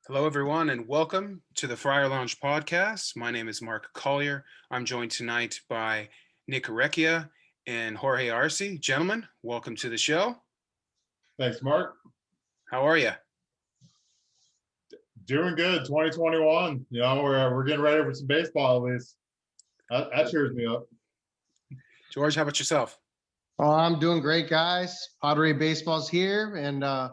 Hello, everyone, and welcome to the FriarLounge podcast. My name is Mark Collier. I'm joined tonight by Nick Recchia and Jorge Arce. Gentlemen, welcome to the show. Thanks, Mark. How are you? Doing good. 2021. We're getting ready for some baseball at least. That cheers me up. George, how about yourself? Oh, I'm doing great, guys. Padre Baseball's here, and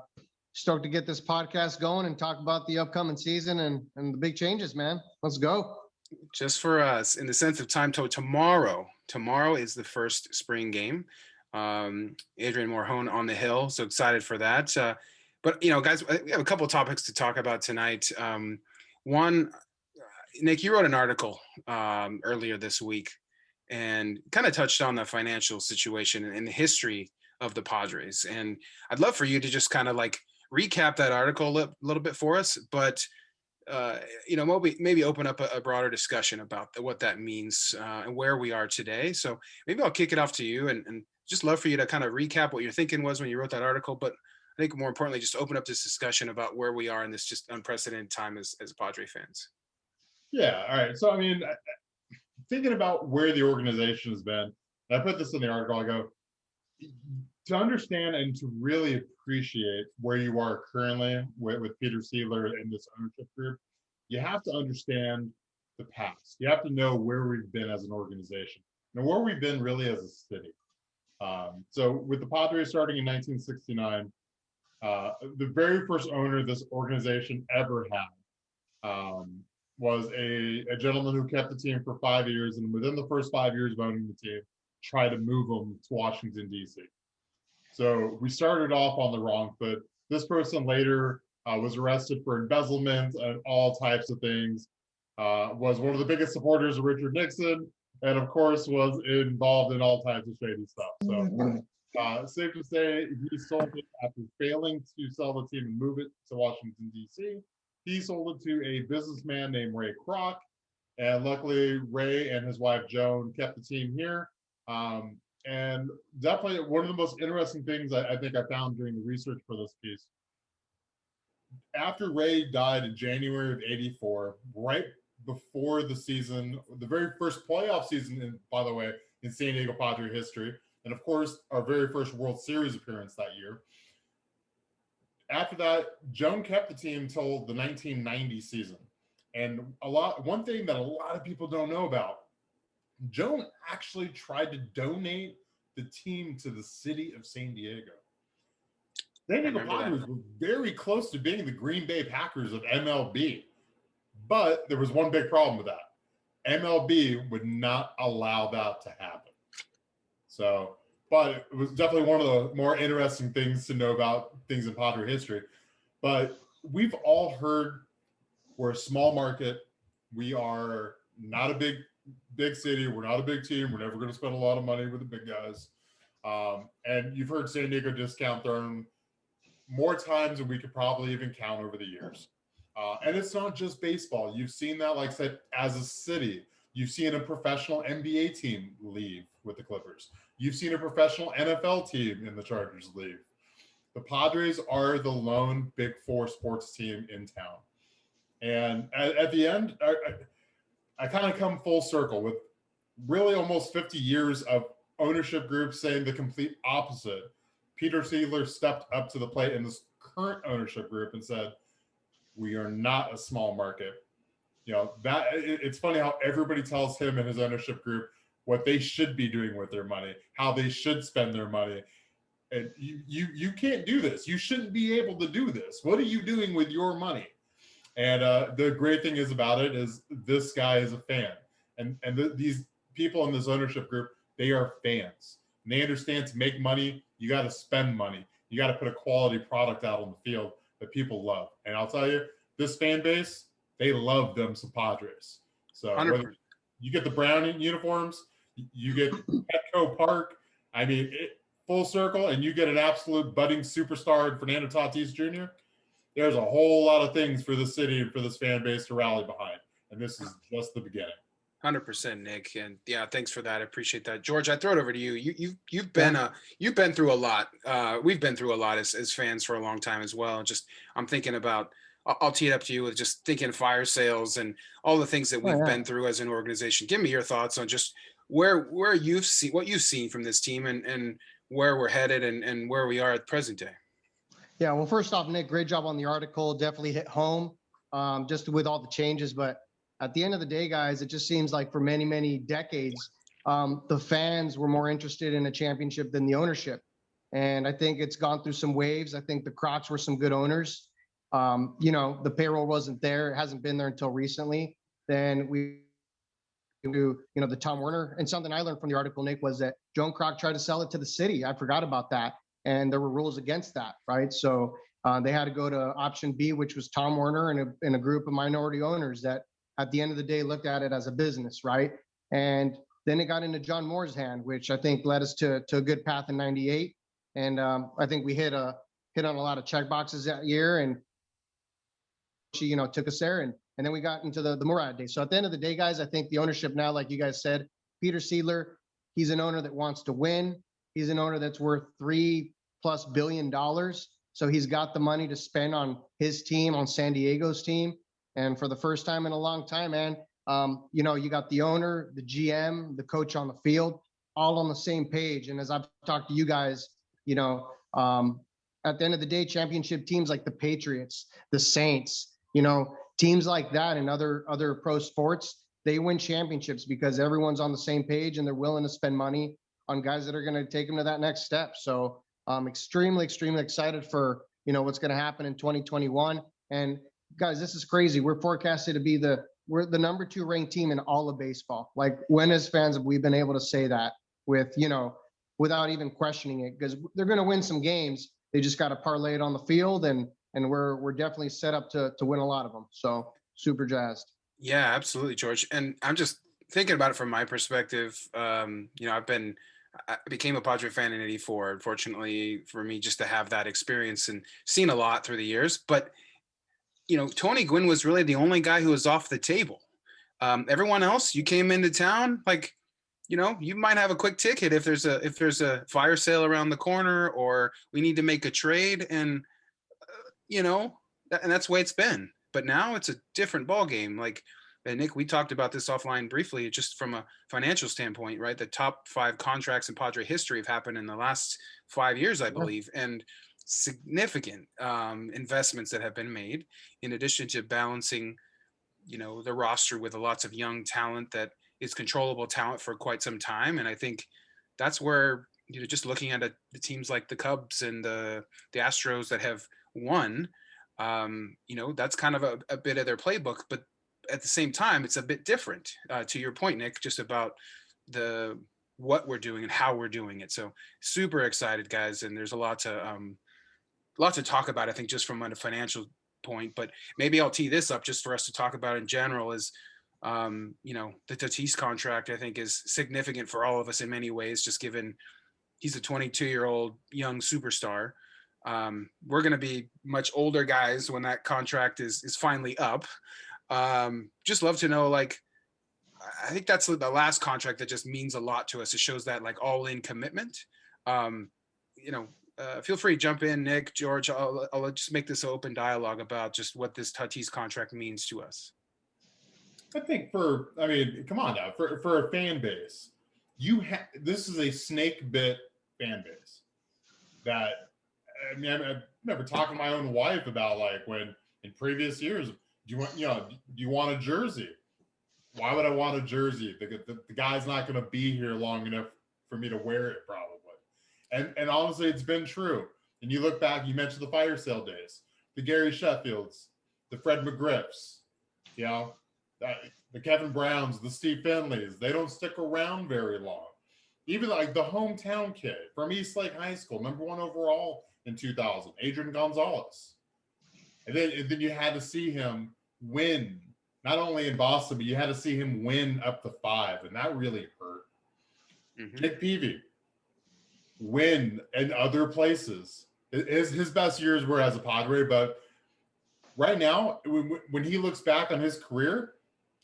stoked to get this podcast going and talk about the upcoming season and the big changes, man. Let's go. Just for us, in the sense of time, tomorrow is the first spring game. Adrian Morjon on the hill, so excited for that. But guys, we have a couple of topics to talk about tonight. One, Nick, you wrote an article earlier this week and kind of touched on the financial situation and the history of the Padres. And I'd love for you to just kind of like recap that article a little bit for us, but maybe open up a broader discussion about what that means and where we are today. So maybe I'll kick it off to you and just love for you to kind of recap what your thinking was when you wrote that article, but I think more importantly, just open up this discussion about where we are in this just unprecedented time as Padre fans. Yeah. All right. So, thinking about where the organization has been, I put this in the article, I go, to understand and to really appreciate where you are currently with Peter Seidler and this ownership group, you have to understand the past. You have to know where we've been as an organization and where we've been really as a city. So with the Padres starting in 1969, the very first owner this organization ever had was a gentleman who kept the team for 5 years, and within the first 5 years of owning the team, tried to move them to Washington, D.C. So we started off on the wrong foot. This person later was arrested for embezzlement and all types of things, was one of the biggest supporters of Richard Nixon, and of course was involved in all types of shady stuff. So safe to say, he sold it after failing to sell the team and move it to Washington, D.C. He sold it to a businessman named Ray Kroc, and luckily Ray and his wife Joan kept the team here. And definitely one of the most interesting things I think I found during the research for this piece, after Ray died in January of '84, right before the season, the very first playoff season, by the way, in San Diego Padre history, and of course, our very first World Series appearance that year. After that, Joan kept the team until the 1990 season. And one thing that a lot of people don't know about, Joan actually tried to donate the team to the city of San Diego. San Diego Padres were very close to being the Green Bay Packers of MLB. But there was one big problem with that. MLB would not allow that to happen. So, but it was definitely one of the more interesting things to know about things in Padre history. But we've all heard we're a small market. We are not a big city. We're not a big team. We're never going to spend a lot of money with the big guys. And you've heard San Diego discount thrown more times than we could probably even count over the years. And it's not just baseball. You've seen that, like I said, as a city. You've seen a professional NBA team leave with the Clippers. You've seen a professional NFL team in the Chargers leave. The Padres are the lone Big Four sports team in town. And at the end, I kind of come full circle with really almost 50 years of ownership groups saying the complete opposite. Peter Seidler stepped up to the plate in this current ownership group and said, we are not a small market. It's funny how everybody tells him and his ownership group what they should be doing with their money, how they should spend their money. And you can't do this. You shouldn't be able to do this. What are you doing with your money? And the great thing is about it is this guy is a fan. And these people in this ownership group, they are fans. And they understand to make money, you got to spend money. You got to put a quality product out on the field that people love. And I'll tell you, this fan base, they love them some Padres. So whether you get the brown uniforms, you get Petco Park, full circle, and you get an absolute budding superstar in Fernando Tatis Jr., there's a whole lot of things for the city and for this fan base to rally behind. And this is just the beginning. 100%, Nick, and yeah, thanks for that. I appreciate that, George. I throw it over to you. You've been through a lot. We've been through a lot as fans for a long time as well. Just I'm thinking about I'll tee it up to you with just thinking fire sales and all the things that Oh, we've yeah. been through as an organization. Give me your thoughts on just where you've seen what you've seen from this team and where we're headed and where we are at present day. Yeah, well, first off, Nick, great job on the article. Definitely hit home, just with all the changes. But at the end of the day, guys, it just seems like for many, many decades, the fans were more interested in a championship than the ownership. And I think it's gone through some waves. I think the Crocs were some good owners. The payroll wasn't there. It hasn't been there until recently. Then we do, the Tom Werner. And something I learned from the article, Nick, was that Joan Kroc tried to sell it to the city. I forgot about that. And there were rules against that, right? So they had to go to option B, which was Tom Werner and a group of minority owners that at the end of the day looked at it as a business, right? And then it got into John Moore's hand, which I think led us to a good path in '98. And I think we hit on a lot of check boxes that year. And she, took us there. And then we got into the Murad days. So at the end of the day, guys, I think the ownership now, like you guys said, Peter Seidler, he's an owner that wants to win. He's an owner that's worth $3+ billion. So he's got the money to spend on his team, on San Diego's team. And for the first time in a long time, man, you got the owner, the GM, the coach on the field, all on the same page. And as I've talked to you guys, at the end of the day, championship teams like the Patriots, the Saints, teams like that and other pro sports, they win championships because everyone's on the same page and they're willing to spend money on guys that are going to take them to that next step. So I'm extremely, extremely excited for, what's going to happen in 2021. And guys, this is crazy. We're forecasted to be we're the number 2 ranked team in all of baseball. Like, when as fans have we been able to say that with, without even questioning it? Because they're going to win some games. They just got to parlay it on the field, and we're definitely set up to win a lot of them. So super jazzed. Yeah, absolutely, George. And I'm just thinking about it from my perspective. I became a Padre fan in '84. Unfortunately for me, just to have that experience and seen a lot through the years. But Tony Gwynn was really the only guy who was off the table. Everyone else, you came into town, like, you might have a quick ticket if there's a fire sale around the corner, or we need to make a trade, and and that's the way it's been. But now it's a different ball game. Like, and Nick, we talked about this offline briefly, just from a financial standpoint, right? The top 5 contracts in Padre history have happened in the last 5 years, I believe, and significant investments that have been made, in addition to balancing, the roster with lots of young talent that is controllable talent for quite some time. And I think that's where, just looking at the teams like the Cubs and the Astros that have won, that's kind of a bit of their playbook. But at the same time, it's a bit different, to your point, Nick, just about what we're doing and how we're doing it. So super excited, guys. And there's a lot to talk about, I think, just from a financial point. But maybe I'll tee this up just for us to talk about in general is, the Tatis contract, I think, is significant for all of us in many ways, just given he's a 22-year-old young superstar. We're going to be much older guys when that contract is finally up. Just love to know, like, I think that's the last contract that just means a lot to us. It shows that, like, all-in commitment. Feel free to jump in, Nick, George. I'll just make this open dialogue about just what this Tatis contract means to us. I think come on now, for a fan base, this is a snake bit fan base that, I remember talking to my own wife about, like, when in previous years, do you want a jersey? Why would I want a jersey? The guy's not going to be here long enough for me to wear it, probably. And honestly, it's been true. And you look back, you mentioned the fire sale days, the Gary Sheffields, the Fred McGriffs, the Kevin Browns, the Steve Finleys. They don't stick around very long. Even like the hometown kid from Eastlake High School, #1 overall in 2000, Adrian Gonzalez. And then you had to see him win, not only in Boston, but you had to see him win up to 5, and that really hurt. Mm-hmm. Nick Peavy, win in other places. His best years were as a Padre, but right now, when he looks back on his career,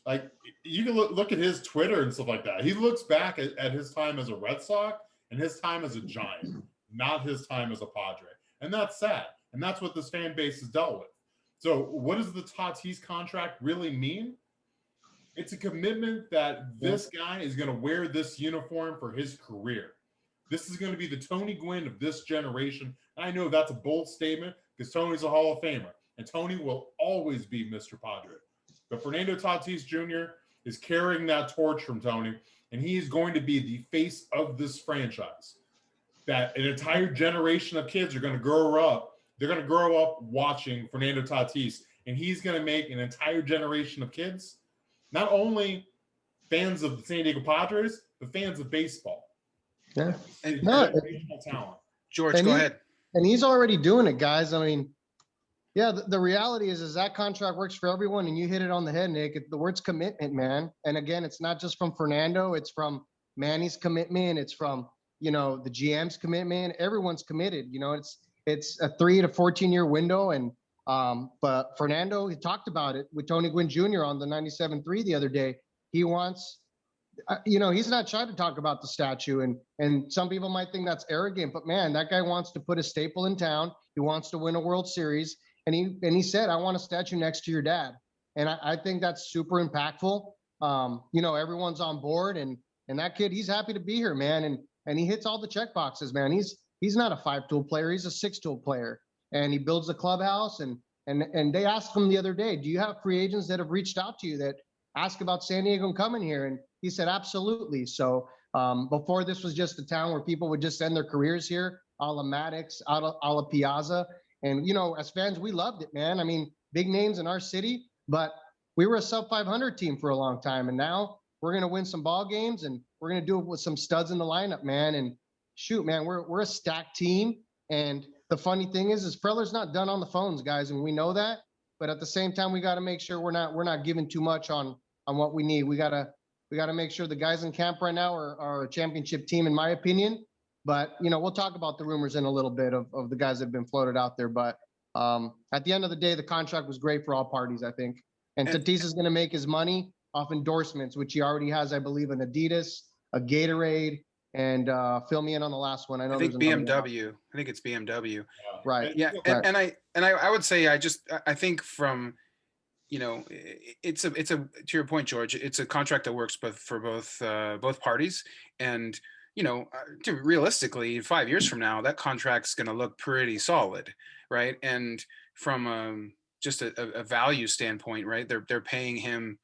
like, you can look at his Twitter and stuff like that. He looks back at his time as a Red Sox and his time as a Giant, not his time as a Padre. And that's sad. And that's what this fan base has dealt with. So what does the Tatis contract really mean? It's a commitment that this guy is going to wear this uniform for his career. This is going to be the Tony Gwynn of this generation. I know that's a bold statement because Tony's a Hall of Famer, and Tony will always be Mr. Padre. But Fernando Tatis Jr. is carrying that torch from Tony, and he is going to be the face of this franchise. That an entire generation of kids are going to grow up. They're going to grow up watching Fernando Tatis, and he's going to make an entire generation of kids not only fans of the San Diego Padres, but fans of baseball. Yeah. And generational talent. George, go ahead. And he's already doing it, guys. I mean, yeah, the reality is that contract works for everyone, and you hit it on the head, Nick. The word's commitment, man. And again, it's not just from Fernando. It's from Manny's commitment. It's from, the GM's commitment. Everyone's committed. It's a 3 to 14-year window. And but Fernando, he talked about it with Tony Gwynn Jr. on the 97.3 the other day. He wants, he's not shy to talk about the statue. And some people might think that's arrogant, but man, that guy wants to put a staple in town. He wants to win a World Series. And he said, I want a statue next to your dad. And I think that's super impactful. Everyone's on board, and that kid, he's happy to be here, man. And he hits all the check boxes, man. He's not a 5-tool player. He's a 6-tool player. And he builds the clubhouse. And they asked him the other day, do you have free agents that have reached out to you that ask about San Diego and coming here? And he said, absolutely. So before, this was just a town where people would just end their careers here, a la Maddox, a la Piazza. And, as fans, we loved it, man. I mean, big names in our city, but we were a sub 500 team for a long time. And now we're going to win some ball games, and we're going to do it with some studs in the lineup, man. And shoot, man, we're a stacked team. And the funny thing is Preller's not done on the phones, guys. And we know that, but at the same time, we got to make sure we're not giving too much on what we need. We got to make sure the guys in camp right now are a championship team, in my opinion. But, we'll talk about the rumors in a little bit of the guys that have been floated out there. But at the end of the day, the contract was great for all parties, I think. And Tatis is going to make his money off endorsements, which he already has, I believe, an Adidas, a Gatorade, and fill me in on the last one. I think BMW. I think it's BMW. Right. Yeah. Right. And I would say, I think from, it's to your point, George, it's a contract that works for both parties. And, realistically, 5 years from now, that contract's going to look pretty solid, right? And from just a value standpoint, right? They're paying him,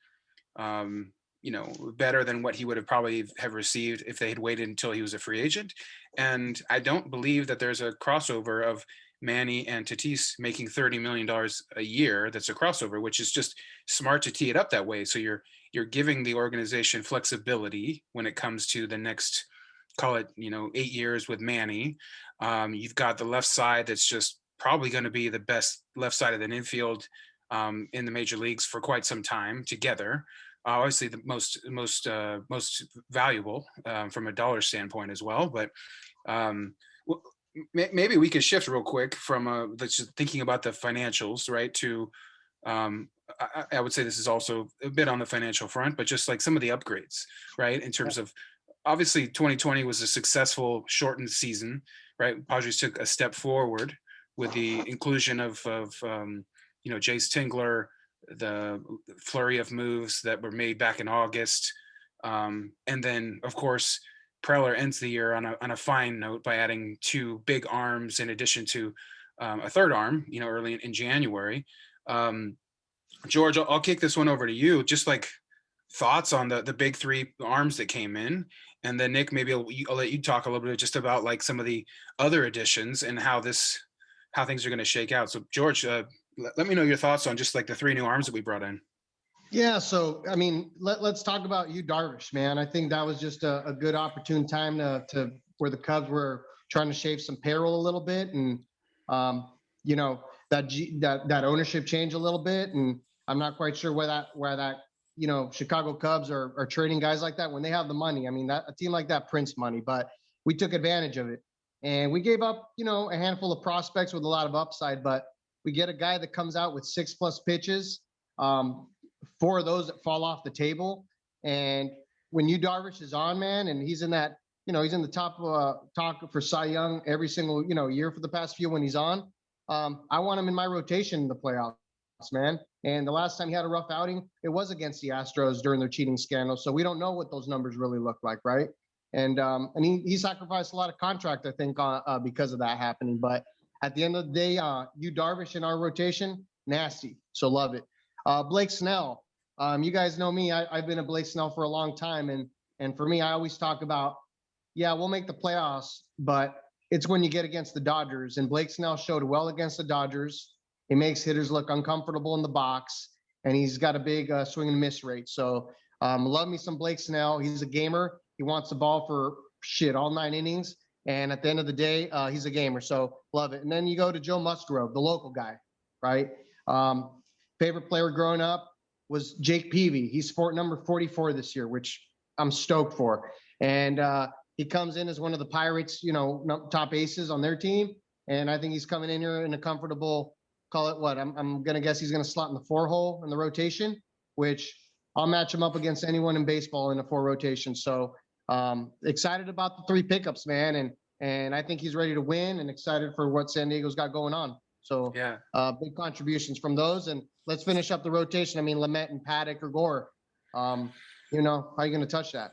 better than what he would have probably have received if they had waited until he was a free agent. And I don't believe that there's a crossover of Manny and Tatis making $30 million a year. That's a crossover, which is just smart to tee it up that way. So you're giving the organization flexibility when it comes to the next, call it, 8 years with Manny. You've got the left side that's just probably going to be the best left side of the infield in the major leagues for quite some time together. Obviously, the most valuable from a dollar standpoint as well. But maybe we could shift real quick from just thinking about the financials, right? To I would say this is also a bit on the financial front, but just like some of the upgrades, right? In terms of, obviously 2020 was a successful shortened season, right? Padres took a step forward with the inclusion of Jace Tingler, the flurry of moves that were made back in August. And then, of course, Preller ends the year on a fine note by adding 2 big arms in addition to a third arm, early in January. George, I'll kick this one over to you. Just like thoughts on the big 3 arms that came in. And then Nick, maybe I'll let you talk a little bit just about like some of the other additions and how things are going to shake out. So George, let me know your thoughts on just like the 3 new arms that we brought in. Yeah. So, I mean, let's talk about Yu Darvish, man. I think that was just a good opportune time to where the Cubs were trying to shave some payroll a little bit. And, that ownership changed a little bit. And I'm not quite sure where that Chicago Cubs are trading guys like that when they have the money. I mean, a team like that prints money, but we took advantage of it. And we gave up, a handful of prospects with a lot of upside, but we get a guy that comes out with 6+ pitches, 4 of those that fall off the table. And when Yu Darvish is on, man, and he's in that, he's in the top talk for Cy Young every single, year for the past few when he's on. I want him in my rotation in the playoffs. man. And the last time he had a rough outing, it was against the Astros during their cheating scandal. So we don't know what those numbers really look like, right? And he sacrificed a lot of contract, I think, because of that happening. But at the end of the day, you Darvish in our rotation, nasty. So love it. Blake Snell, you guys know me. I've been a Blake Snell for a long time, and for me, I always talk about, yeah, we'll make the playoffs, but it's when you get against the Dodgers. And Blake Snell showed well against the Dodgers. He makes hitters look uncomfortable in the box, and he's got a big swing and miss rate. So love me some Blake Snell. He's a gamer. He wants the ball for all 9 innings. And at the end of the day, he's a gamer. So love it. And then you go to Joe Musgrove, the local guy, right? Favorite player growing up was Jake Peavy. He's sport number 44 this year, which I'm stoked for. And he comes in as one of the Pirates, top aces on their team. And I think he's coming in here in a comfortable, call it what? I'm going to guess he's going to slot in the 4-hole in the rotation, which I'll match him up against anyone in baseball in a 4 rotation. So excited about the 3 pickups, man. And I think he's ready to win and excited for what San Diego's got going on. So Yeah. Big contributions from those. And let's finish up the rotation. I mean, Lamet and Paddock or Gore, how are you going to touch that?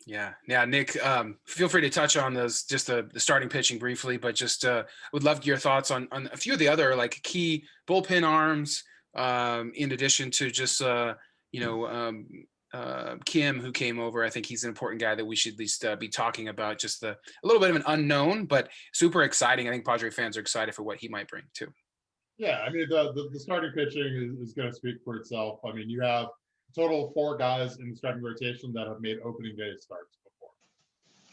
Yeah. Nick, feel free to touch on those, just the starting pitching briefly, but just would love your thoughts on a few of the other like key bullpen arms, in addition to just, Kim, who came over. I think he's an important guy that we should at least be talking about. Just a little bit of an unknown, but super exciting. I think Padre fans are excited for what he might bring too. Yeah, I mean, the starting pitching is going to speak for itself. I mean, you have a total of 4 guys in the starting rotation that have made opening day starts before.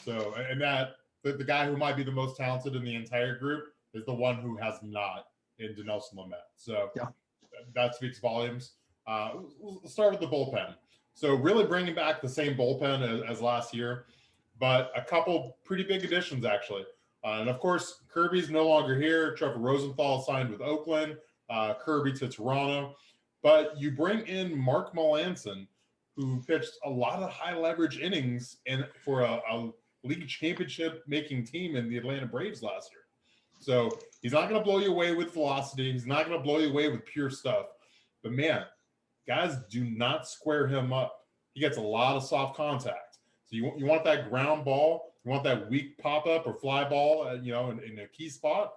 So, and that the guy who might be the most talented in the entire group is the one who has not in Dinelson Lamet. So yeah, that speaks volumes. We'll start with the bullpen. So really bringing back the same bullpen as last year, but a couple pretty big additions actually. And of course, Kirby's no longer here. Trevor Rosenthal signed with Oakland, Kirby to Toronto. But you bring in Mark Melancon, who pitched a lot of high leverage innings for a league championship making team in the Atlanta Braves last year. So he's not going to blow you away with velocity. He's not going to blow you away with pure stuff. But man, guys do not square him up. He gets a lot of soft contact. So you want that ground ball. You want that weak pop-up or fly ball, in a key spot.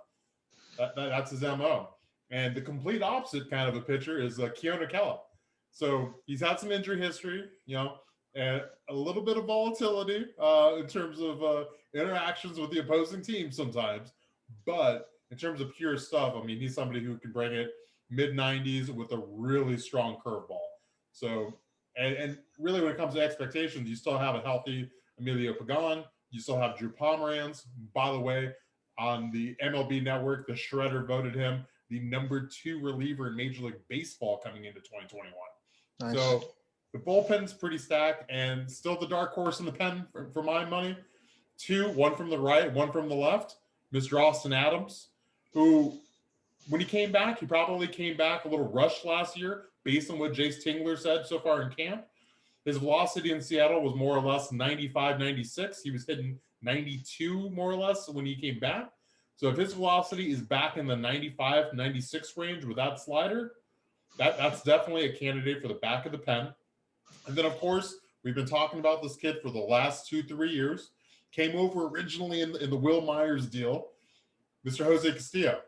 That's his MO. And the complete opposite kind of a pitcher is Keona Kella. So he's had some injury history, and a little bit of volatility in terms of interactions with the opposing team sometimes. But in terms of pure stuff, I mean, he's somebody who can bring it mid-90s with a really strong curveball. So, and really when it comes to expectations, you still have a healthy Emilio Pagan. You still have Drew Pomeranz. By the way, on the MLB Network, the Shredder voted him the number 2 reliever in Major League Baseball coming into 2021. Nice. So the bullpen's pretty stacked, and still the dark horse in the pen for my money. 2, one from the right, one from the left. Mr. Austin Adams, who, when he came back, he probably came back a little rushed last year based on what Jace Tingler said so far in camp. His velocity in Seattle was more or less 95, 96. He was hitting 92 more or less when he came back. So if his velocity is back in the 95, 96 range with that slider, that's definitely a candidate for the back of the pen. And then, of course, we've been talking about this kid for the last 2-3 years. Came over originally in the Will Myers deal, Mr. Jose Castillo.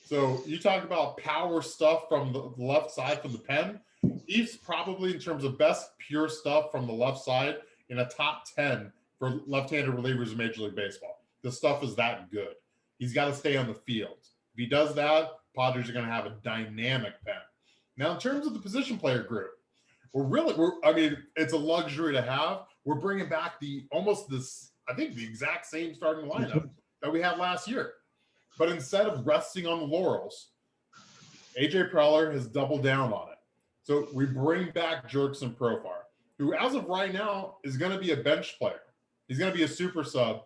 So you talk about power stuff from the left side from the pen. He's probably, in terms of best pure stuff from the left side, in a top 10 for left-handed relievers in Major League Baseball. The stuff is that good. He's got to stay on the field. If he does that, Padres are going to have a dynamic pen. Now, in terms of the position player group, it's a luxury to have. We're bringing back the exact same starting lineup that we had last year. But instead of resting on the laurels, AJ Preller has doubled down on it. So we bring back Jerkson Profar, who as of right now is going to be a bench player. He's going to be a super sub,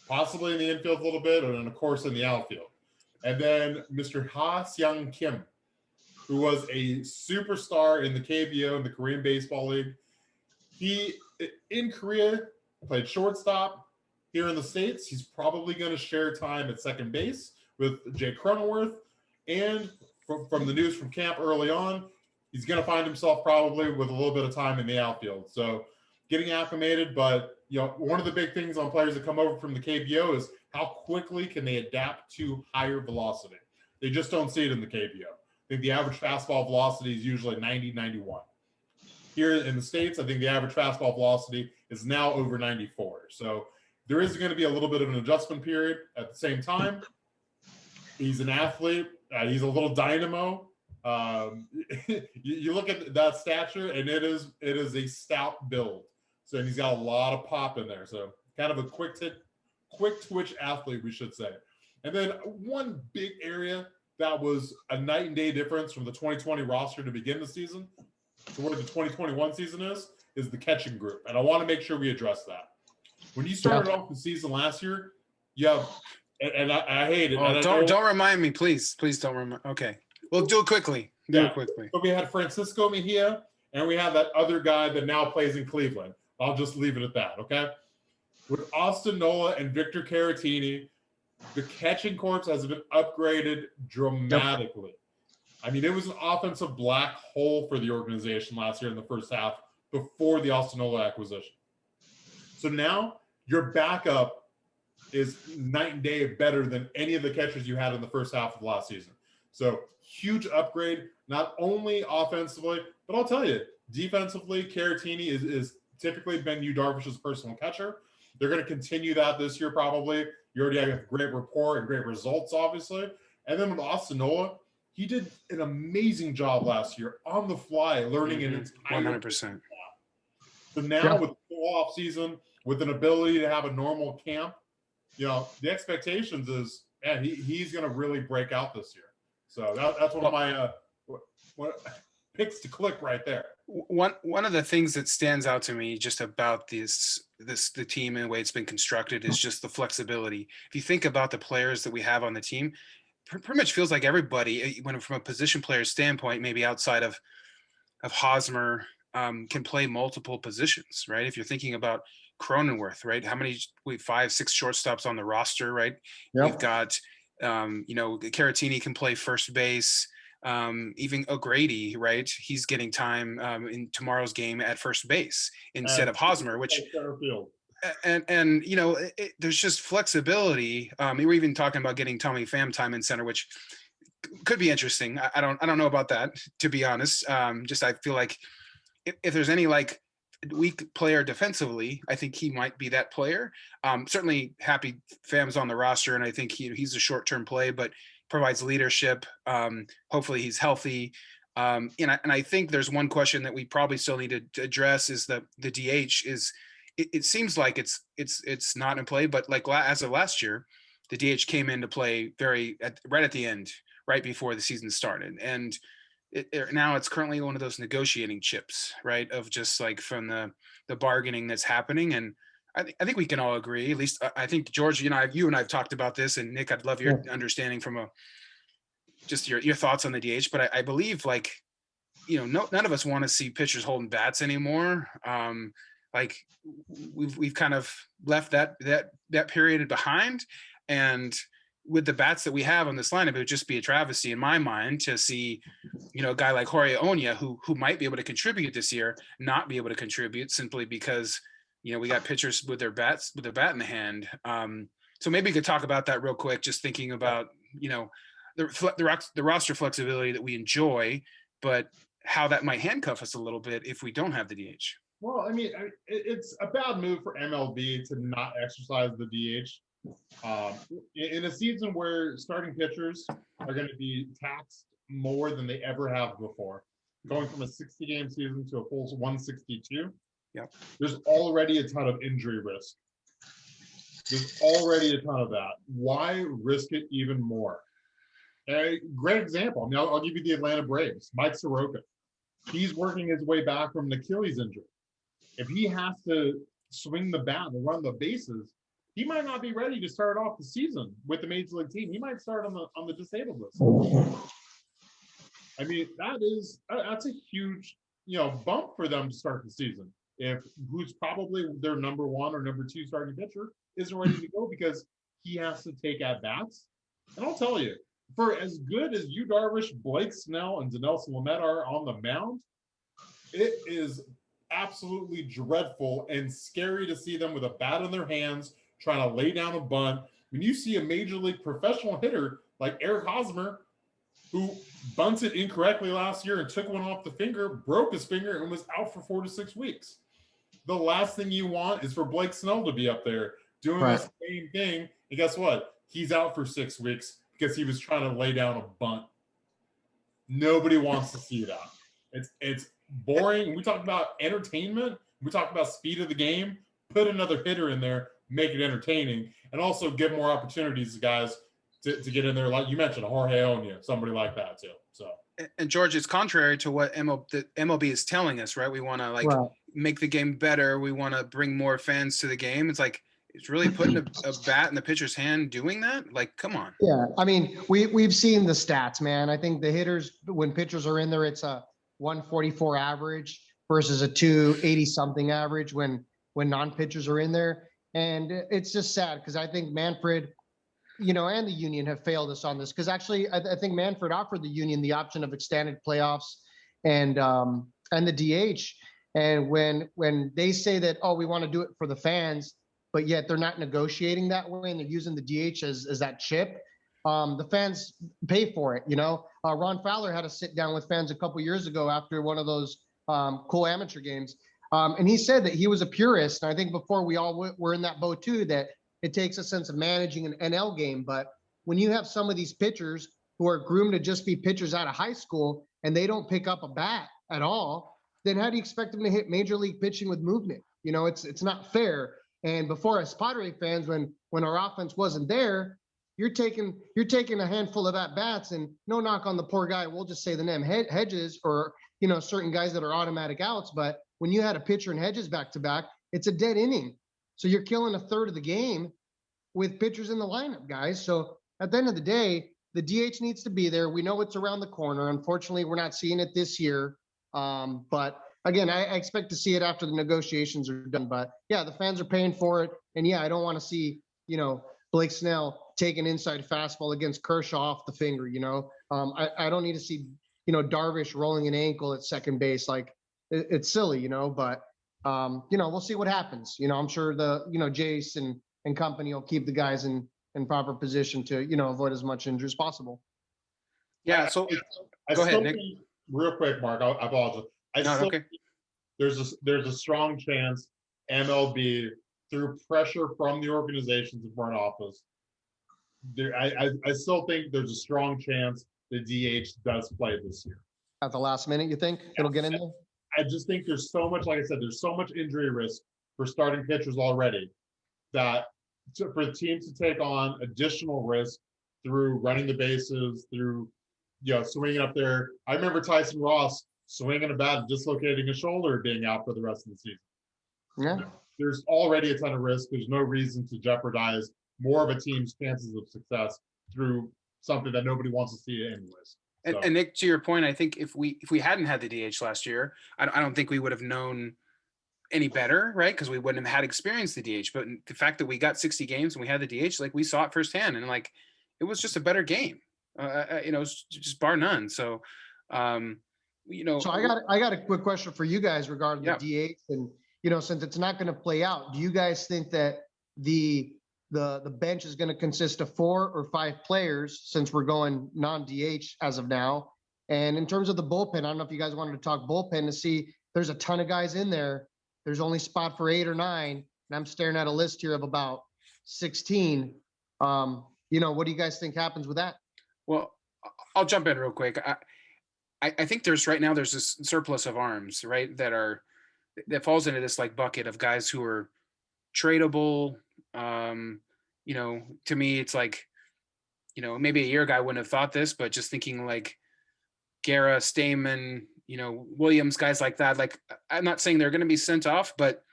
possibly in the infield a little bit, and then of course in the outfield. And then Mr. Ha Seung Kim, who was a superstar in the KBO, in the Korean Baseball League. He, in Korea, played shortstop. Here in the States, he's probably going to share time at second base with Jay Cronenworth. And from the news from camp early on, he's going to find himself probably with a little bit of time in the outfield. So getting acclimated, but one of the big things on players that come over from the KBO is how quickly can they adapt to higher velocity. They just don't see it in the KBO. I think the average fastball velocity is usually 90, 91. Here in the States, I think the average fastball velocity is now over 94. So there is going to be a little bit of an adjustment period. At the same time, he's an athlete. He's a little dynamo. You look at that stature, and it is a stout build. So he's got a lot of pop in there. So kind of a quick twitch athlete, we should say. And then one big area that was a night and day difference from the 2020 roster to begin the season to what the 2021 season is the catching group. And I want to make sure we address that. When you started off the season last year, you have, and I hate it. Oh, don't remind me, please. Please don't remind. Okay. Well, do it quickly. Do it quickly. So we had Francisco Mejia, and we have that other guy that now plays in Cleveland. I'll just leave it at that, okay? With Austin Nola and Victor Caratini, the catching corps has been upgraded dramatically. I mean, it was an offensive black hole for the organization last year in the first half before the Austin Nola acquisition. So now your backup is night and day better than any of the catchers you had in the first half of last season. So huge upgrade, not only offensively, but I'll tell you, defensively, Caratini is typically been Yu Darvish's personal catcher. They're going to continue that this year probably. You already have great rapport and great results, obviously. And then with Austin Nola, he did an amazing job last year on the fly, learning an entire 100%. So now with the full off season, with an ability to have a normal camp, the expectations is, he's going to really break out this year. So that's one of my picks to click right there. One of the things that stands out to me just about the team and the way it's been constructed is just the flexibility. If you think about the players that we have on the team, pretty much feels like everybody, when from a position player standpoint, maybe outside of Hosmer, can play multiple positions, right? If you're thinking about Cronenworth, right? How many, 5-6 shortstops on the roster, right? Yep. We've got, Caratini can play first base. Even O'Grady, right? He's getting time in tomorrow's game at first base instead of Hosmer, which and there's just flexibility. We're even talking about getting Tommy Pham time in center, which could be interesting. I don't know about that, to be honest. I feel like if there's any weak player defensively, I think he might be that player. Certainly happy Pham's on the roster, and I think he's a short-term play, but provides leadership. Hopefully he's healthy. And I think there's one question that we probably still need to address is the DH is, it seems like it's not in play, but as of last year, the DH came into play right at the end, right before the season started. And now it's currently one of those negotiating chips, right? Of just from the bargaining that's happening. And I think we can all agree, at least I think, George, you and I've talked about this, and Nick, I'd love your understanding from just your thoughts on the DH, but I believe none of us want to see pitchers holding bats anymore. We've kind of left that period behind, and with the bats that we have on this lineup, it would just be a travesty in my mind to see, a guy like Jorge Oña, who might be able to contribute this year, not be able to contribute simply because we got pitchers with their bat in the hand. So maybe you could talk about that real quick, just thinking about, the roster flexibility that we enjoy, but how that might handcuff us a little bit if we don't have the DH. Well, I mean, it's a bad move for MLB to not exercise the DH. In a season where starting pitchers are going to be taxed more than they ever have before, going from a 60-game season to a full 162, there's already a ton of injury risk. There's already a ton of that. Why risk it even more? A great example. I mean, I'll give you the Atlanta Braves. Mike Soroka. He's working his way back from an Achilles injury. If he has to swing the bat and run the bases, he might not be ready to start off the season with the major league team. He might start on the disabled list. I mean, that's a huge bump for them to start the season. If who's probably their number 1 or number 2 starting pitcher isn't ready to go because he has to take at bats. And I'll tell you, for as good as Yu Darvish, Blake Snell, and Dinelson Lamet are on the mound, it is absolutely dreadful and scary to see them with a bat in their hands trying to lay down a bunt. When you see a major league professional hitter like Eric Hosmer, who bunted incorrectly last year and took one off the finger, broke his finger, and was out for 4 to 6 weeks. The last thing you want is for Blake Snell to be up there doing the same thing. And guess what? He's out for 6 weeks because he was trying to lay down a bunt. Nobody wants to see that. It's boring. We talk about entertainment. We talk about speed of the game. Put another hitter in there, make it entertaining, and also give more opportunities to guys to get in there. Like you mentioned, Jorge Oña, somebody like that too. So. And George, it's contrary to what the MLB is telling us, right? We want to make the game better. We want to bring more fans to the game. It's like, it's really putting a bat in the pitcher's hand doing that? Like, come on. Yeah, I mean, we've seen the stats, man. I think the hitters, when pitchers are in there, it's a 144 average versus a 280 something average when non-pitchers are in there. And it's just sad because I think Manfred, and the union have failed us on this, because actually I think Manfred offered the union the option of extended playoffs and the DH. And when they say that, oh, we want to do it for the fans, but yet they're not negotiating that way and they're using the DH as that chip, the fans pay for it. Ron Fowler had to sit down with fans a couple years ago after one of those cool amateur games. And he said that he was a purist. And I think before we all were in that boat too, that it takes a sense of managing an NL game. But when you have some of these pitchers who are groomed to just be pitchers out of high school and they don't pick up a bat at all, then how do you expect them to hit major league pitching with movement? It's not fair. And before, as Padre fans, when our offense wasn't there, you're taking a handful of at bats, and no knock on the poor guy. We'll just say the name Hedges, or certain guys that are automatic outs. But when you had a pitcher and Hedges back to back, it's a dead inning. So you're killing a third of the game with pitchers in the lineup, guys. So at the end of the day, the DH needs to be there. We know it's around the corner. Unfortunately, we're not seeing it this year. But again, I expect to see it after the negotiations are done. But yeah, the fans are paying for it. And yeah, I don't want to see, Blake Snell take an inside fastball against Kershaw off the finger, I don't need to see, Darvish rolling an ankle at second base. Like it's silly, but we'll see what happens. I'm sure the, Jace and company will keep the guys in proper position to, avoid as much injury as possible. Yeah. So go ahead, Nick. Real quick, Mark, I apologize. Okay. There's a strong chance MLB, through pressure from the organizations in front office, I still think there's a strong chance the DH does play this year. At the last minute, you think it'll get in there? I just think there's so much, like I said, there's so much injury risk for starting pitchers already that for the teams to take on additional risk through running the bases, through swinging up there. I remember Tyson Ross swinging a bat and dislocating his shoulder, being out for the rest of the season. Yeah. There's already a ton of risk. There's no reason to jeopardize more of a team's chances of success through something that nobody wants to see anyways. So. And Nick, to your point, I think if we hadn't had the DH last year, I don't think we would have known any better, right? Because we wouldn't have had experienced the DH. But the fact that we got 60 games and we had the DH, like we saw it firsthand, and like it was just a better game, just bar none. So, So I got a quick question for you guys regarding the DH, and since it's not going to play out, do you guys think that the bench is going to consist of 4 or 5 players, since we're going non-DH as of now? And in terms of the bullpen, I don't know if you guys wanted to talk bullpen to see, there's a ton of guys in there. There's only spot for 8 or 9, and I'm staring at a list here of about 16. What do you guys think happens with that? Well, I'll jump in real quick. I think there's this surplus of arms, right, that falls into this like bucket of guys who are tradable. To me, it's like, maybe a year ago I wouldn't have thought this, but just thinking like Guerra, Stamen, Williams, guys like that. Like, I'm not saying they're going to be sent off, but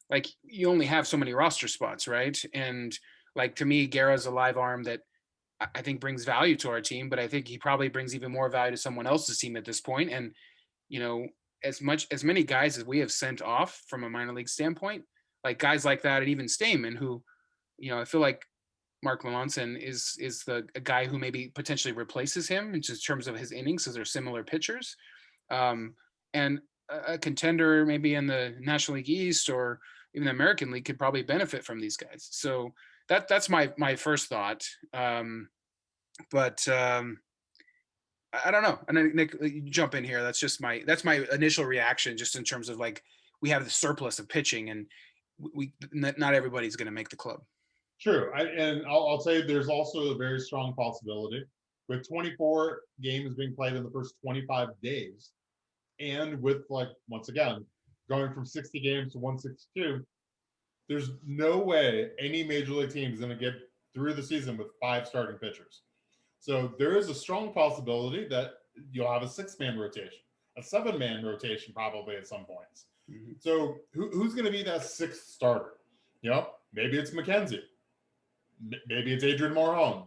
like you only have so many roster spots, right? And like, to me, Guerra's a live arm that I think brings value to our team, but I think he probably brings even more value to someone else's team at this point. And, as many guys as we have sent off from a minor league standpoint, like guys like that, and even Stamen, who, I feel like Mark Melanson is a guy who maybe potentially replaces him in just terms of his innings, because they're similar pitchers, and a contender maybe in the National League East or even the American League could probably benefit from these guys. So that's my first thought. But I don't know. And Nick, you jump in here. That's my initial reaction, just in terms of like, we have the surplus of pitching, and not everybody's going to make the club. True. And I'll say there's also a very strong possibility with 24 games being played in the first 25 days. And with, like, once again, going from 60 games to 162, there's no way any major league team is going to get through the season with 5 starting pitchers. So there is a strong possibility that you'll have a 6-man rotation, a 7-man rotation probably at some points. Mm-hmm. So who's going to be that 6th starter? You know, maybe it's McKenzie. Maybe it's Adrian Morejon.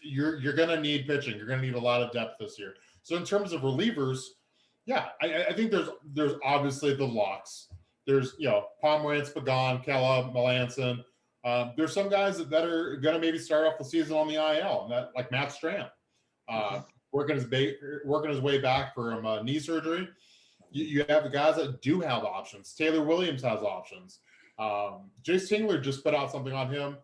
You're going to need pitching. You're going to need a lot of depth this year. So in terms of relievers, yeah, I think there's obviously the locks. There's, you know, Pomerantz, Pagan, Kella, Melanson. There's some guys that are going to maybe start off the season on the IL, and that, like Matt Stram, working his way back from knee surgery. You have the guys that do have options. Taylor Williams has options. Jace Tingler just put out something on him.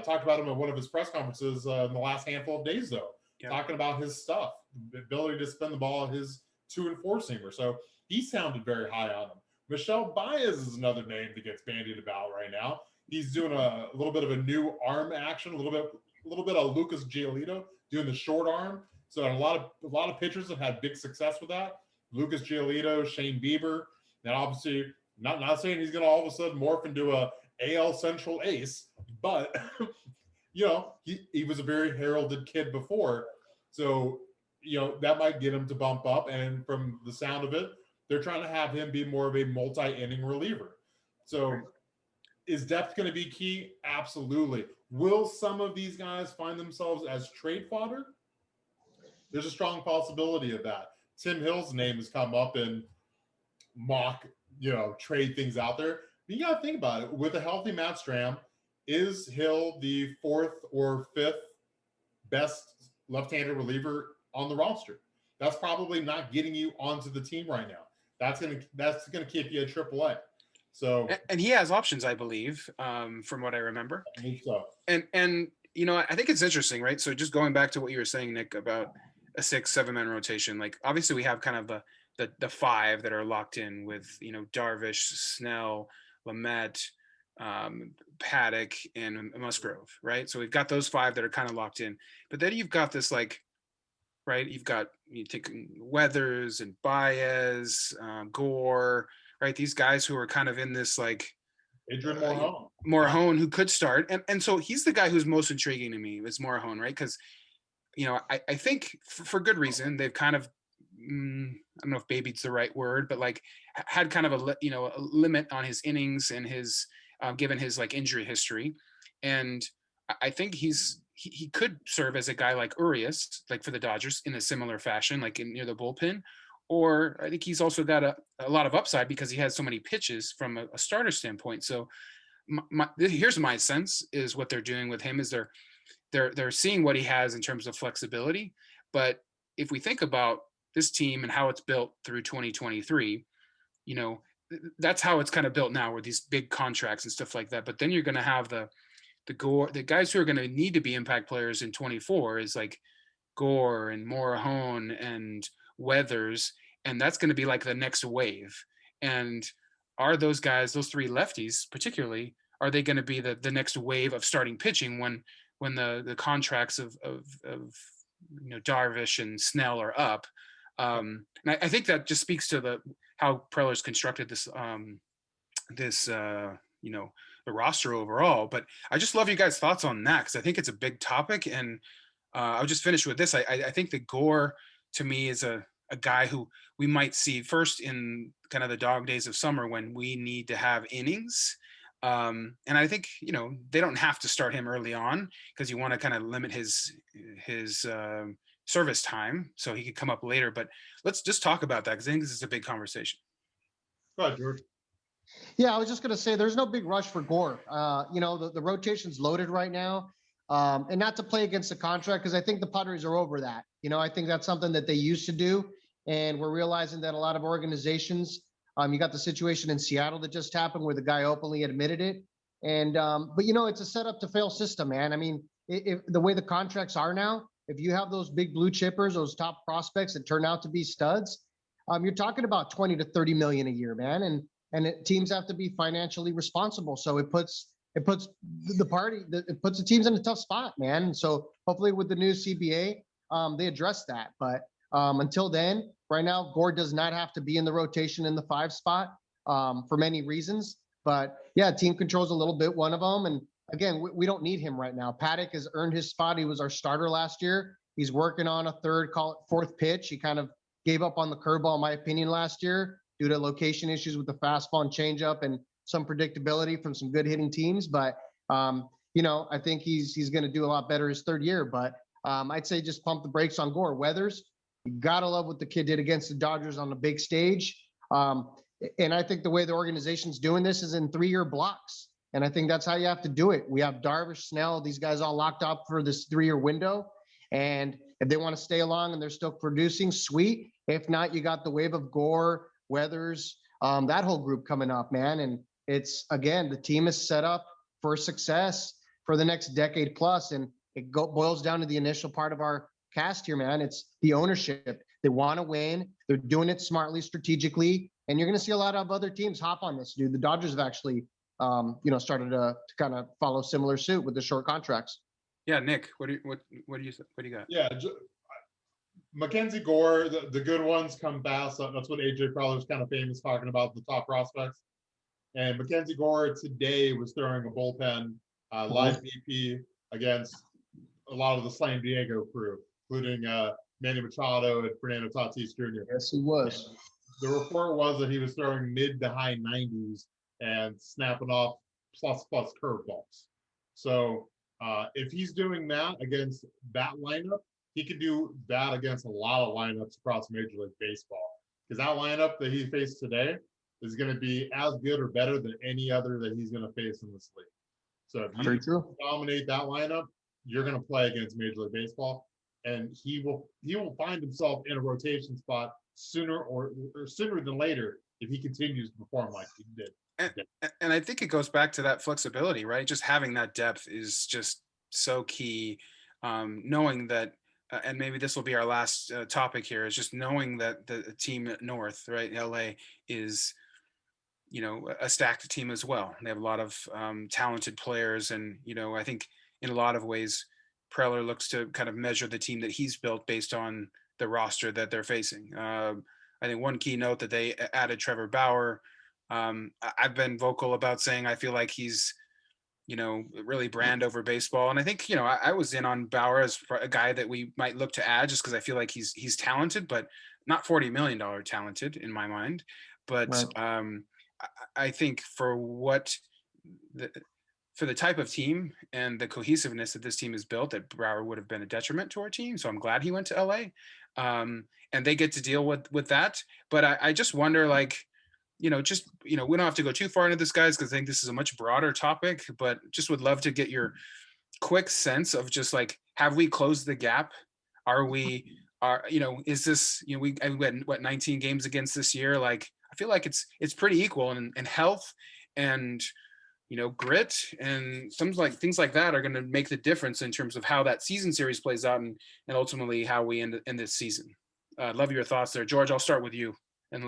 Talked about him at one of his press conferences in the last handful of days, though, talking about his stuff, the ability to spin the ball, his 2- and 4-seamer. So he sounded very high on him. Michel Baez is another name that gets bandied about right now. He's doing a little bit of a new arm action, a little bit of Lucas Giolito doing the short arm. So a lot of pitchers have had big success with that. Lucas Giolito, Shane Bieber. Now, obviously, not saying he's going to all of a sudden morph into a AL Central ace, but you know, he was a very heralded kid before. So, you know, that might get him to bump up. And from the sound of it, they're trying to have him be more of a multi-inning reliever. So is depth going to be key? Absolutely. Will some of these guys find themselves as trade fodder? There's a strong possibility of that. Tim Hill's name has come up in mock, you know, trade things out there. But you got to think about it. With a healthy Matt Stram, is Hill the 4th or 5th best left-handed reliever on the roster? That's probably not getting you onto the team right now. That's gonna keep you at AAA. So, and he has options, I believe, from what I remember. I think so. And you know, I think it's interesting, right? So just going back to what you were saying, Nick, about a 6-7-man rotation. Like, obviously, we have kind of the 5 that are locked in with, you know, Darvish, Snell, Lamet, Paddock, and Musgrove, right? So we've got those 5 that are kind of locked in. But then you've got this, like, right? You take Weathers and Baez, Gore, right? These guys who are kind of in this, like, Adrian Morejon. Morejon, who could start. And so he's the guy who's most intriguing to me, is Morejon, right? Because, you know, I think for good reason, they've kind of, I don't know if baby's the right word, but like had kind of a limit on his innings and his, given his like injury history. And I think he could serve as a guy like Urias, like for the Dodgers, in a similar fashion, like near the bullpen. Or I think he's also got a lot of upside because he has so many pitches from a starter standpoint. So here's my sense is what they're doing with him is they're seeing what he has in terms of flexibility. But if we think about this team and how it's built through 2023, you know, that's how it's kind of built now with these big contracts and stuff like that. But then you're going to have the guys who are going to need to be impact players in 24 is like Gore and Morejon and Weathers. And that's going to be like the next wave. And are those guys, those 3 lefties particularly, are they going to be the next wave of starting pitching when the contracts of you know, Darvish and Snell are up? And I think that just speaks to how Preller's constructed this you know, the roster overall. But I just love you guys' thoughts on that, because I think it's a big topic. And I'll just finish with this. I think that Gore, to me, is a guy who we might see first in kind of the dog days of summer when we need to have innings. And I think, you know, they don't have to start him early on because you want to kind of limit his service time so he could come up later. But let's just talk about that, because I think this is a big conversation. Go ahead, George. Yeah, I was just going to say there's no big rush for Gore. The rotation's loaded right now. And not to play against the contract, because I think the Padres are over that. I think that's something that they used to do. And we're realizing that a lot of organizations, you got the situation in Seattle that just happened where the guy openly admitted it. But it's a setup to fail system, man. I mean, if the way the contracts are now, if you have those big blue chippers, those top prospects that turn out to be studs, you're talking about 20 to 30 million a year, man. Teams have to be financially responsible. So it puts the teams in a tough spot, man. And so hopefully with the new CBA, they address that. But until then, right now, Gore does not have to be in the rotation in the 5 spot for many reasons. But yeah, team controls a little bit, one of them. And again, we don't need him right now. Paddock has earned his spot. He was our starter last year. He's working on a third, call it fourth pitch. He kind of gave up on the curveball, in my opinion, last year due to location issues with the fastball and changeup and some predictability from some good hitting teams. But, I think he's going to do a lot better his third year. But I'd say just pump the brakes on Gore. Weathers, you got to love what the kid did against the Dodgers on the big stage. And I think the way the organization's doing this is in 3-year blocks. And I think that's how you have to do it. We have Darvish, Snell, these guys all locked up for this 3-year window. And if they want to stay along and they're still producing, sweet. If not, you got the wave of Gore, Weathers, that whole group coming up, man. And it's, again, the team is set up for success for the next decade plus. And it boils down to the initial part of our cast here, man. It's the ownership. They want to win. They're doing it smartly, strategically. And you're going to see a lot of other teams hop on this, dude. The Dodgers have actually, started to kind of follow similar suit with the short contracts. Yeah, Nick, what do you got? Yeah, Mackenzie Gore, the good ones come fast. That's what AJ Preller's kind of famous talking about, the top prospects. And Mackenzie Gore today was throwing a bullpen live BP against a lot of the Slam Diego crew, including Manny Machado and Fernando Tatis Jr. Yes, he was. And the report was that he was throwing mid to high 90s and snapping off plus curveballs. So if he's doing that against that lineup, he could do that against a lot of lineups across Major League Baseball. Because that lineup that he faced today is going to be as good or better than any other that he's going to face in this league. So if you dominate that lineup, you're going to play against Major League Baseball, and he will find himself in a rotation spot sooner than later if he continues to perform like he did. And I think it goes back to that flexibility, right? Just having that depth is just so key. Knowing that, and maybe this will be our last topic here, is just knowing that the team at North, right, LA, is, a stacked team as well. They have a lot of talented players, and I think in a lot of ways, Preller looks to kind of measure the team that he's built based on the roster that they're facing. I think one key note that they added Trevor Bauer. I've been vocal about saying I feel like he's, really brand over baseball. And I think, I was in on Bauer as a guy that we might look to add just because I feel like he's talented, but not $40 million talented in my mind. But right. I think for the type of team and the cohesiveness that this team is built, that Bauer would have been a detriment to our team. So I'm glad he went to LA. And they get to deal with that. But I just wonder, we don't have to go too far into this, guys, because I think this is a much broader topic, but just would love to get your quick sense of just have we closed the gap? Is this, we had 19 games against this year? I feel like it's pretty equal, and health and, grit and things like that are going to make the difference in terms of how that season series plays out and ultimately how we end this season. Love your thoughts there. George, I'll start with you.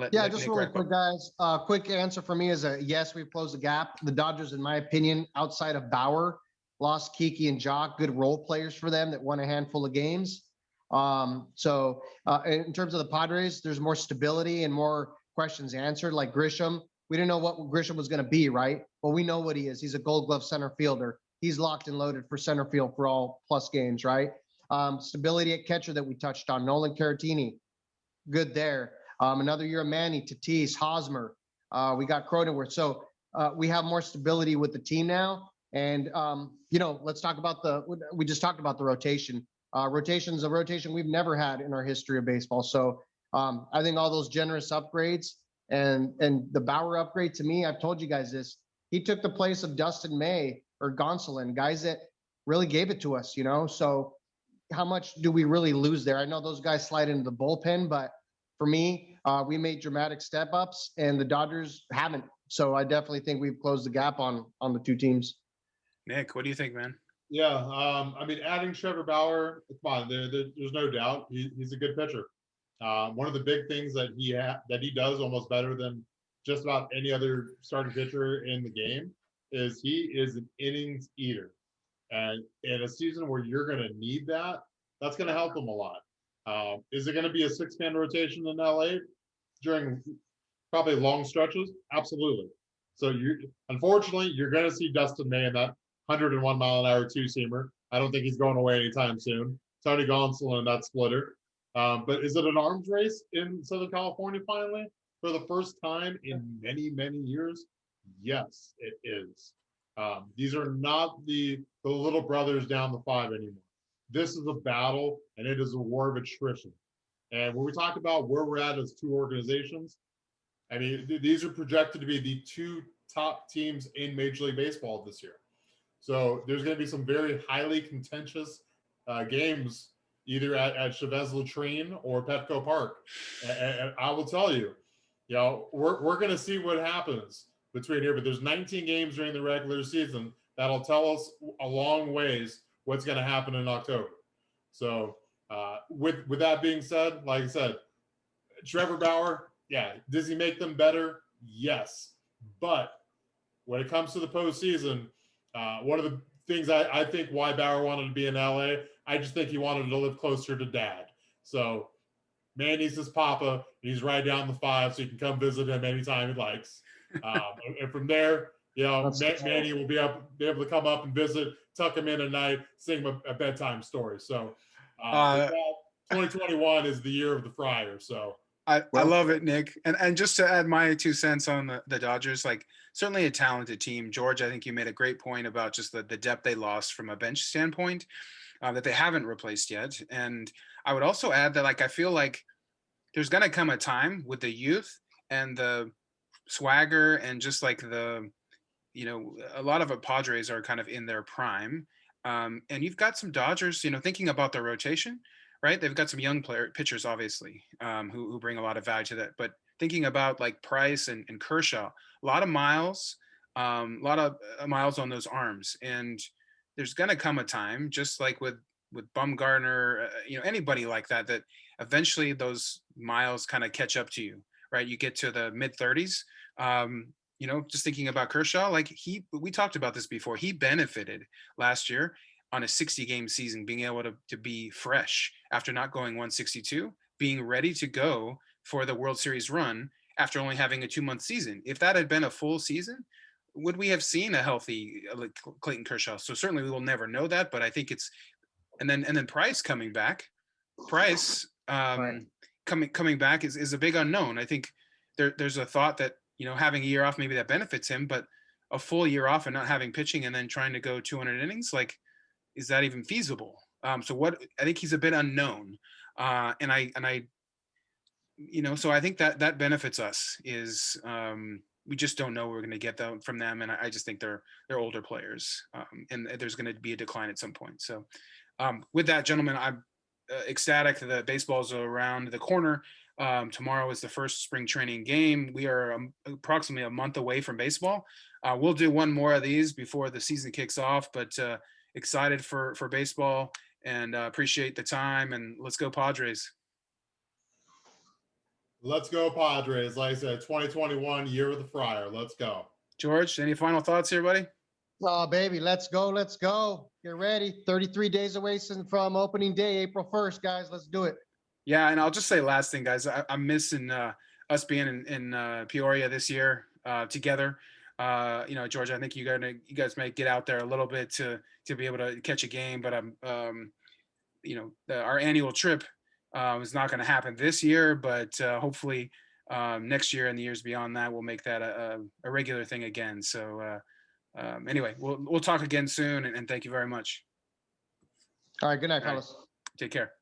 Just really quick, guys. Quick answer for me is a yes, we've closed the gap. The Dodgers, in my opinion, outside of Bauer, lost Kiki and Jock, good role players for them that won a handful of games. So in terms of the Padres, there's more stability and more questions answered. Like Grisham, we didn't know what Grisham was going to be, right? Well, we know what he is. He's a Gold Glove center fielder. He's locked and loaded for center field for all plus games, right? Stability at catcher that we touched on. Nolan Caratini, good there. Another year of Manny, Tatis, Hosmer. We got Cronenworth. So we have more stability with the team now. And, let's talk about we just talked about the rotation. Rotation's a rotation we've never had in our history of baseball. So I think all those generous upgrades And the Bauer upgrade, to me, I've told you guys this, he took the place of Dustin May or Gonsolin, guys that really gave it to us, So how much do we really lose there? I know those guys slide into the bullpen, but for me, we made dramatic step ups and the Dodgers haven't. So I definitely think we've closed the gap on the two teams. Nick, what do you think, man? Yeah, I mean, adding Trevor Bauer, come on, there's no doubt he's a good pitcher. One of the big things that he does almost better than just about any other starting pitcher in the game is he is an innings eater. And in a season where you're going to need that, that's going to help him a lot. Is it going to be a 6-man rotation in LA during probably long stretches? Absolutely. So unfortunately, you're going to see Dustin May in that 101 mile an hour two-seamer. I don't think he's going away anytime soon. Tony Gonsolin in that splitter. But is it an arms race in Southern California finally for the first time in many, many years? Yes, it is. These are not the little brothers down the 5 anymore. This is a battle, and it is a war of attrition. And when we talk about where we're at as two organizations, I mean, these are projected to be the 2 top teams in Major League Baseball this year. So there's going to be some very highly contentious games either at Chavez Latrine or Petco Park. And I will tell you, we're going to see what happens between here, but there's 19 games during the regular season that'll tell us a long ways what's going to happen in October. So with that being said, like I said, Trevor Bauer, yeah, does he make them better? Yes. But when it comes to the postseason, one of the things I think why Bauer wanted to be in LA, I just think he wanted to live closer to dad. So Manny's his papa. He's right down the 5, so you can come visit him anytime he likes. And from there, Manny will be able to come up and visit, tuck him in at night, sing him a bedtime story. So 2021 is the year of the Friar. So I love it, Nick. And just to add my 2 cents on the Dodgers, like certainly a talented team. George, I think you made a great point about just the depth they lost from a bench standpoint that they haven't replaced yet. And I would also add that, like, I feel like there's going to come a time with the youth and the swagger and just like a lot of Padres are kind of in their prime. And you've got some Dodgers, thinking about their rotation, right? They've got some young pitchers, obviously, who bring a lot of value to that. But thinking about like Price and Kershaw, a lot of miles on those arms. And there's going to come a time, just like with Bumgarner, anybody like that eventually those miles kind of catch up to you, right? You get to the mid 30s. Just thinking about Kershaw, like we talked about this before. He benefited last year on a 60-game season, being able to be fresh after not going 162, being ready to go for the World Series run after only having a 2-month season. If that had been a full season, would we have seen a healthy Clayton Kershaw? So certainly we will never know that, but I think it's, and then Price coming back. Price coming back is a big unknown. I think there's a thought that, having a year off, maybe that benefits him, but a full year off and not having pitching and then trying to go 200 innings, like, is that even feasible? So I think he's a bit unknown. So I think that benefits us is we just don't know what we're going to get from them. And I just think they're older players and there's going to be a decline at some point. So with that, gentlemen, I'm ecstatic that baseball's around the corner. Tomorrow is the first spring training game. We are approximately a month away from baseball. We'll do one more of these before the season kicks off, but excited for baseball and appreciate the time, and let's go Padres. Let's go Padres. Like I said, 2021 year of the Friar. Let's go. George, any final thoughts here, buddy? Oh, baby, let's go. Get ready. 33 days away from opening day, April 1st, guys. Let's do it. Yeah, and I'll just say last thing, guys. I'm missing us being in Peoria this year together. George, I think you guys may get out there a little bit to be able to catch a game, but our annual trip is not going to happen this year, but hopefully next year and the years beyond that, we'll make that a regular thing again. So anyway, we'll talk again soon, and thank you very much. All right, good night, fellas. Take care.